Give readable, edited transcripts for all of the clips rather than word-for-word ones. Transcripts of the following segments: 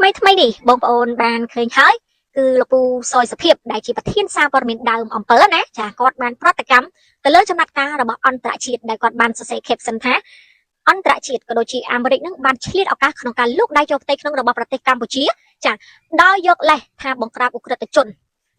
ថ្មីនេះបងប្អូនបានឃើញហើយគឺលោកពូសយសុភាពដែលជាប្រធានសារព័ត៌មានដើមអំពើណាចាគាត់បានប្រតិកម្មទៅលើចំណាត់ការរបស់អន្តរជាតិដែលគាត់បានសរសេរ caption ថាអន្តរជាតិក៏ដូចជាអាមេរិកនឹងបានឆ្លៀតឱកាសក្នុងការលូកដៃចូលផ្ទៃក្នុងរបស់ប្រទេសកម្ពុជាចាដោយយកលេសថាបង្ក្រាបឧក្រិដ្ឋជន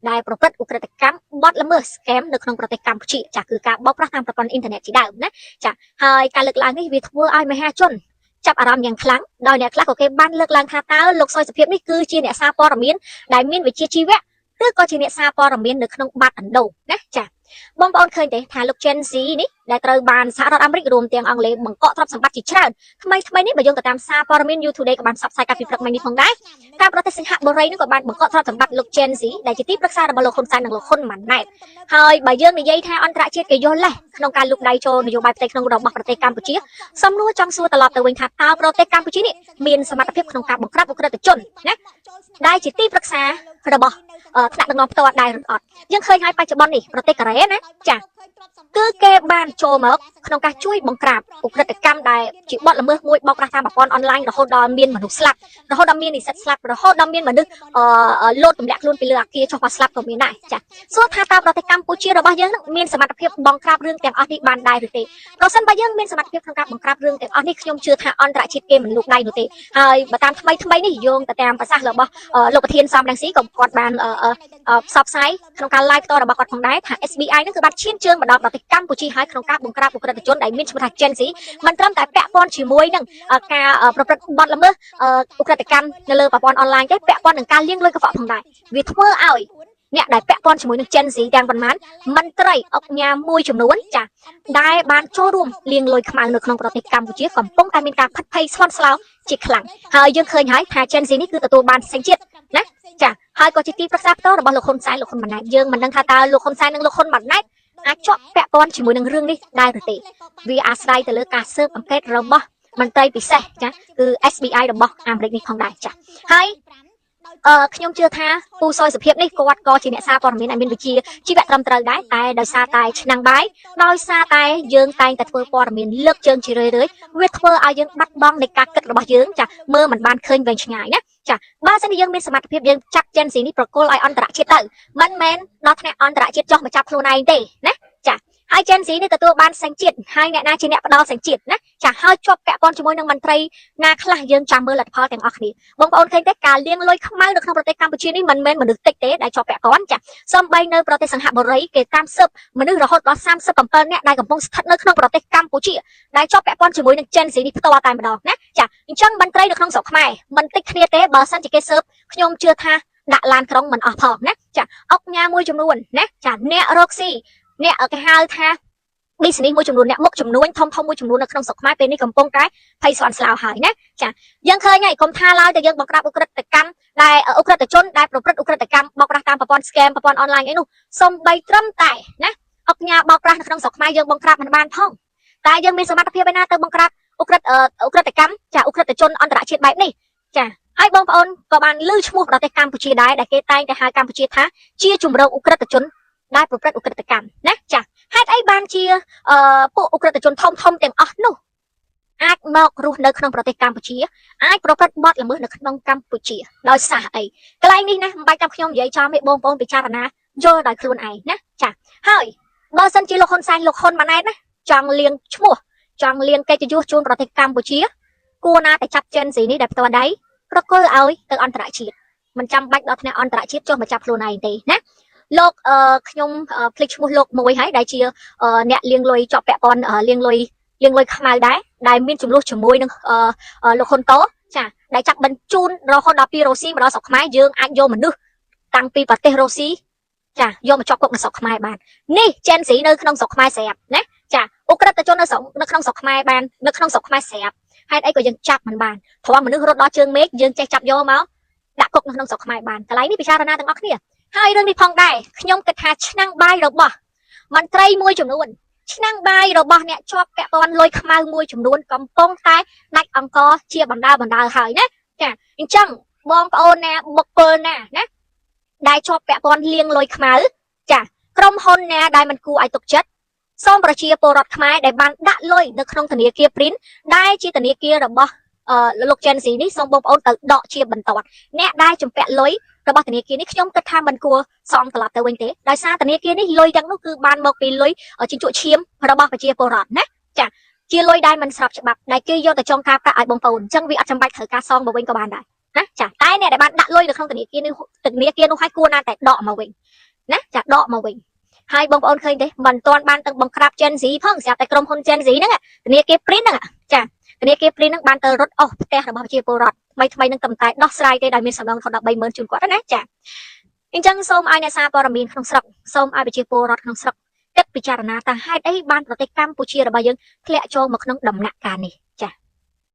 ដែលប្រព្រឹត្តឧក្រិដ្ឋកម្មបទល្មើស scam នៅក្នុងប្រទេសកម្ពុជាចាគឺការបោកប្រាស់តាមប្រព័ន្ធអ៊ីនធឺណិតជាដើមណាចាហើយការលើកឡើងនេះវាធ្វើឲ្យមហាជនចាប់អារម្មណ៍យ៉ាងខ្លាំងដោយអ្នកខ្លះក៏គេបានលើកឡើងថាតើលោកសយសុភាពនេះគឺជាអ្នកសារព័ត៌មានដែលមានវិជ្ជាជីវៈឬក៏ជាអ្នកសារព័ត៌មាននៅក្នុងបាតឥណ្ឌូណាចាបងប្អូនឃើញទេថាលោក Gen Z នេះដែលត្រូវបានសហរដ្ឋអាមេរិករួមទាំងអង់គ្លេសបង្កក់ទ្រព្យសម្បត្តិជាច្រើនថ្មីនេះបើយើងទៅតាមសារព័ត៌មាន You Today ក៏បានផ្សព្វផ្សាយកាលពីព្រឹកមិញនេះផងដែរការប្រទេសសិង្ហបុរីនឹងក៏បានបង្កក់ទ្រព្យសម្បត្តិលោក Gen Z ដែលជាទីប្រឹក្សារបស់លោកហ៊ុនសែននិងលោកហ៊ុនម៉ាណែតហើយបើយើងនិយាយថាអន្តរជាតិគេយល់លេសក្នុងការលូកដៃចូលនយោបាយផ្ទៃក្នុងរបស់ប្រទេសកម្ពុជាសំណួរចង់សួរត្រឡប់ទៅវិញថាតើប្រទេសកម្ពុជានេះមានសមត្ថភាពក្នុងការបង្ក្រាបឧក្រិដ្ឋជនណាដែលជាទីប្រឹក្សារបស់ថ្នាក់ដឹកនាំផ្ទាល់ដែរឬអត់យើងឃើញហើយបច្ចុប្បន្ននេះប្រទេសកូរ៉េណាចាគឺគេបានចូលមកក្នុងការជួយបង្ក្រាបឧក្រិដ្ឋកម្មដែលជាបទល្មើសមួយបោកប្រាស់តាមប្រព័ន្ធអនឡាញរហូតដល់មានមនុស្សស្លាប់រហូតដល់មាននិស្សិតស្លាប់រហូតដល់មានមនុស្សលោតទម្លាក់ខ្លួនពីលើអាគារចុះមកស្លាប់ក៏មានដែរចាសួរថាតើប្រទេសកម្ពុជារបស់យើងនឹងមានសមត្ថភាពបង្ក្រាបរឿងទាំងអស់នេះបានដែរឬទេប្រសិនបើយើងមានសមត្ថភាពក្នុងការបង្ក្រាបរឿងទាំងអស់នេះខ្ញុំជឿថាអន្តរជាតិគេមិនលូកដៃនោះទេហើយបើតាមថ្មីនេះយោងទៅតាមប្រសាសន៍របស់លោកប្រធានសំរងស៊ីក៏គាត់បានផ្សព្វផ្សាយក្នុងការ live ផ្ទាល់របស់គាត់ផងដែរថា SBI នឹងគឺបានឈានជើងមកដល់ប្រទេសកម្ពុជាហើយក្នុងការបង្ក្រាបឧក្រិដ្ឋជនដែលមានឈ្មោះថា Gen Z មិនត្រឹមតែពាក់ព័ន្ធជាមួយនឹងការប្រព្រឹត្តបទល្មើសឧក្រិដ្ឋកម្មនៅលើប្រព័ន្ធអនឡាញទេពាក់ព័ន្ធនឹងការលាងលុយកខ្វក់ផងដែរវាធ្វើឲ្យអ្នកដែលពាក់ព័ន្ធជាមួយនឹង Gen Z ទាំងប៉ុន្មានមន្ត្រីអង្គការមួយចំនួនចាដែលបានចូលរួមលាងលុយខ្មៅនៅក្នុងប្រទេសកម្ពុជាកំពុងតែមានការផិតភ័យស្លន់ស្លោជាខ្លាំងហើយយើងឃើញហើយថា Gen Z នេះគឺទទួលបានសេចក្ដីជាតិណាចាហើយក៏ជាទីប្រឹក្សាផ្ទាល់របស់លោកហ៊ុនសែនលោកហ៊ុនម៉ាណែតយើងមិនដឹងថាតើលោកហ៊ុនសែននិងលោកហ៊ុនម៉ាណែតអាចជាប់ពាក់ព័ន្ធជាមួយនឹងរឿងនេះដែរឬទេវាអាស្រ័យទៅលើការស៊ើបអង្កេតរបស់មន្ត្រីពិសេសចាគឺ SBI របស់អាមេរិកនេះផងដែរចាហើយខ្ញុំជឿថាពូសយសុភាពនេះគាត់ក៏ជាអ្នកសារព័ត៌មានដែលមានវិជ្ជាជីវៈត្រឹមត្រូវដែរតែដោយសារតែឆ្នាំងបាយដោយសារតែយើងតែងតែធ្វើព័ត៌មានលើកជើងជារឿយវាធ្វើឲ្យយើងបាត់បង់នៃការគិតរបស់យើងចាមើលមិនបានឃើញវែងឆ្ងាយណាចាបើសិនជាយើងមានសមត្ថភាពយើងចាប់ Gen Z នេះប្រគល់ឲ្យអន្តរជាតិទៅមិនមែនដល់ថ្នាក់អន្តរជាតិចោះមកចាប់ខ្លួនឯងទេណាចាហើយ Gen Z នេះទទួលបានសេចក្ដីជាតិហើយអ្នកណាជាអ្នកផ្ដល់សេចក្ដីជាតិណាចាហើយជាប់ពាក់ព័ន្ធជាមួយនឹងមន្ត្រីណាខ្លះយើងចាំមើលលទ្ធផលទាំងអស់គ្នាបងប្អូនឃើញទេការលាងលុយខ្មៅនៅក្នុងប្រទេសកម្ពុជានេះមិនមែនមនុស្សតិចទេដែលជាប់ពាក់ព័ន្ធចាសូម្បីនៅប្រទេសសិង្ហបុរីគេតាមស៊ើបមនុស្សរហូតដល់37នាក់ដែលកំពុងស្ថិតនៅក្នុងប្រទេសកម្ពុជាដែលជាប់ពាក់ព័ន្ធជាមួយនឹង Gen Z នេះផ្ទាល់តែម្ដងណាចាអញ្ចឹងមន្ត្រីនៅក្នុងស្រុកខ្មែរមិនតិចគ្នាទេបើសិនជាគេស៊ើបខ្ញុំជឿថាដាក់ឡានក្រុងមិនអស់ផងណាចាអង្គការមួយចំនួនណាចាអ្នករកស៊ីអ្នកគេហៅថា business មួយចំនួនអ្នកមុខចំនួនធំមួយចំនួននៅក្នុងស្រុកខ្មែរពេលនេះកំពុងតែភ័យស្លន់ស្លោហើយណាចាយើងឃើញហើយកុំថាឡើយតែយើងបង្ក្រាបឧក្រិដ្ឋកម្មដែលឧក្រិដ្ឋជនដែលប្រព្រឹត្តឧក្រិដ្ឋកម្មបោកប្រាស់តាមប្រព័ន្ធ scam ប្រព័ន្ធអនឡាញអីនោះសូម្បីត្រឹមតែណាអង្គការបោកប្រាស់នៅក្នុងស្រុកខ្មែរយើងបង្ក្រាបមិនបានផងតែយើងមានសមត្ថភាពឯណាទៅបង្ក្រាបឧក្រិដ្ឋកម្មចាឧក្រិដ្ឋជនអន្តរជាតិបែបនេះចាហើយបងប្អូនក៏បានលើឈ្មោះប្រទេសកម្ពុជាដែរដែលគេតែងតែហៅកម្ពុជាថាជាជំរកឧក្រិដ្ឋជនដែលប្រព្រឹត្តឧក្រិដ្ឋកម្មណាចាហេតុអីបានជាពួកឧក្រិដ្ឋជនធំទាំងអស់នោះអាចមករស់នៅក្នុងប្រទេសកម្ពុជាអាចប្រព្រឹត្តបទល្មើសនៅក្នុងកម្ពុជាដោយសារអីកន្លែងនេះណាមិនបាច់តាមខ្ញុំនិយាយចំទេបងប្អូនពិចារណាយល់ដោយខ្លួនឯងណាចាហើយបើសិនជាលោកហ៊ុនសែនលោកហ៊ុនម៉ាណែតណាចង់លៀងឈ្មោះចង់លៀងកិត្តិយសជូនប្រទេសកម្ពុជាគួរណាតែចាប់ Gen Z នេះដែលផ្ទាល់ដៃប្រគល់ឲ្យទៅអន្តរជាតិមិនចាំបាច់ដល់ថ្នាក់អន្តរជាតិចុះមកចាប់ខ្លួនឯងទេណាលោកខ្ញុំភ្លេចឈ្មោះលោកមួយហើយដែលជាអ្នកលាងលុយជាប់ពាក់ព័ន្ធលាងលុយខ្មៅដែរដែលមានចំនួនជាមួយនឹងលោកហ៊ុនតូចាដែលចាប់បញ្ជូនរហូតដល់ពីរុស្ស៊ីមកដល់ស្រុកខ្មែរយើងអាចយកមនុស្សតាំងពីប្រទេសរុស្ស៊ីចាយកមកជាប់គុកនៅស្រុកខ្មែរបាននេះ Gen Z នៅក្នុងស្រុកខ្មែរស្រាប់ណាចាឧក្រិដ្ឋជននៅក្នុងស្រុកខ្មែរបាននៅក្នុងស្រុកខ្មែរស្រាប់ហេតុអីក៏យើងចាប់មិនបានព្រោះមនុស្សរត់ដល់ជើងមេឃយើងចេះចាប់យកមកដាក់គុកនៅក្នុងស្រុកខ្មែរបានកន្លែងនេះពិចារណាទាំងអស់គ្នាហើយរឿងនេះផងដែរខ្ញុំគិតថាឆ្នាំងបាយរបស់មន្ត្រីមួយចំនួនឆ្នាំងបាយរបស់អ្នកជាប់ពាក់ព័ន្ធលុយខ្មៅមួយចំនួនកំពុងតែដាច់អង្គជាបណ្ដាហើយណាចាអញ្ចឹងបងប្អូនណាបុគ្គលណាដែលជាប់ពាក់ព័ន្ធលាងលុយខ្មៅចាក្រុមហ៊ុនណាដែលមិនគួរឲ្យទុកចិត្តសូមប្រជាពលរដ្ឋខ្មែរដែលបានដាក់លុយនៅក្នុងធនាគារព្រីនដែលជាធនាគាររបស់ លោក Gen Z នេះសូមបងប្អូនទៅដកជាបន្តអ្នកដែលជំពាក់លុយរបស់ធនាគារនេះខ្ញុំគិតថាមិនគួរសងត្រឡប់ទៅវិញទេដោយសារធនាគារនេះលុយទាំងនោះគឺបានមកពីលុយជញ្ជក់ឈាមរបស់ប្រជាពលរដ្ឋណាចាជាលុយដែលមិនស្របច្បាប់ដែលគេយកទៅចងការប្រាក់ឲ្យបងប្អូនអញ្ចឹងវាអត់ចាំបាច់ត្រូវការសងមកវិញក៏បានដែរណាចាតែអ្នកដែលបានដាក់លុយនៅក្នុងធនាគារនេះឲ្យគួរណាស់តែដកមកវិញណាចាដកមកវិញហើយបងប្អូនឃើញទេមិនទាន់បានទាំងបង្ក្រាប Gen Z ផងស្រាប់តែក្រុមហ៊ុន Gen Z ហ្នឹងធនាគារ Print ហ្នឹងចាធនាគារ Print ហ្នឹងបានទៅរត់អស់ផ្ទះរបស់ប្រជាពលរដ្ឋថ្មីហ្នឹងត្រឹមតែដោះស្រាយទេដោយមានសំណងថត 130,000 ជូនគាត់ណាចាអញ្ចឹងសូមឲ្យអ្នកសារព័ត៌មានក្នុងស្រុកសូមឲ្យប្រជាពលរដ្ឋក្នុងស្រុកគិតពិចារណាថាហេតុអីបានប្រទេសកម្ពុជារបស់យើងធ្លាក់ចូលមកក្នុងដំណាក់កាលនេះ